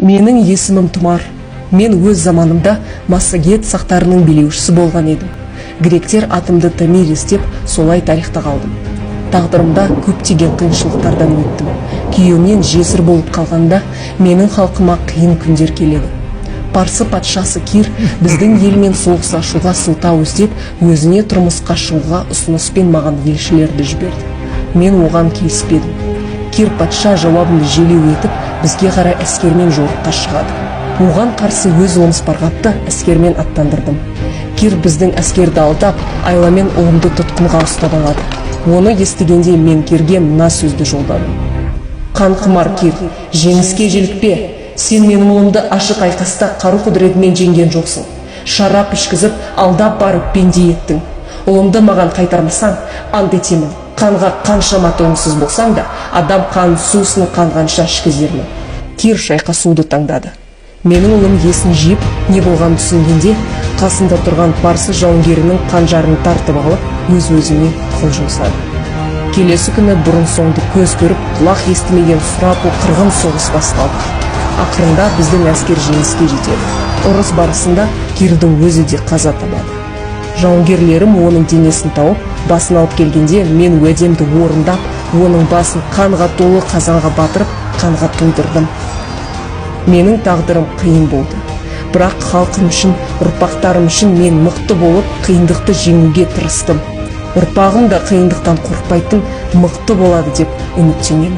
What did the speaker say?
Менің есімім Тұмар. Мен өз заманымда Массагет сақтарының билеушісі болған едім. Гректер атымды Томирис деп солай тарихта қалдым. Тағдырымда көптеген қиыншылықтардан өттім. Күйеуімнен жесір болып қалғанда менің халқыма қиын күндер келеді. Парсы патшасы Кир біздің елмен соғыс ашуға сылтау іздеп, өзіне тұрмысқа шығуға ұсыныспен маған елшілерді жіберді. Мен оған келіспедім. Кир патша жауабымды желеу етіп, бізге қарай әскермен жорыққа шығады. Оған қарсы өз ұлым Спарғатты әскермен аттандырдым. Кир біздің әскерді алдап, айламен ұлымды тұтқынға ұстап алады. Оны естігенде мен Кирге мына сөзді жолдадым. Қанқұмар Кир, жеңіске желікпе. Сен менің ұлымды ашық айқаста қару құдіретімен жеңген жоқсың. Шарап ішкізіп, алдап барып пенде еттің. Ұлымды маған қайтармасаң, ант етемін. Қанға қаншама тойымсыз болсаң да, адам қан сусын қанғанша ішкізермін. Кир шайқасуды таңдады. Менің ұлым есін жиып, не болған түсінгенде, қасында тұрған парсы жауынгерінің қанжарын тартып алып, өз-өзіне қол жұмсады. Келесі күні бұрын соңды көз көріп, құлақ естімеген сұрапыл қырғын соғыс басталды. Ақырында біздің әскер жеңіске жетеді. Ұрыс барысында Кирдің өзі де қаза табады. Жауынгерлерім оның денесін тауып, басын алып келгенде, мен уәдемді орындап, оның басын қанға толы қазанға батырып, қанға толтырдым. Менің тағдырым қиын болды. Бірақ халқым үшін, ұрпақтарым үшін мен мықты болып, қиындықты жеңуге тырыстым. Ұрпағым да қиындықтан қорықпайтын, мықты болады деп үміттенемін.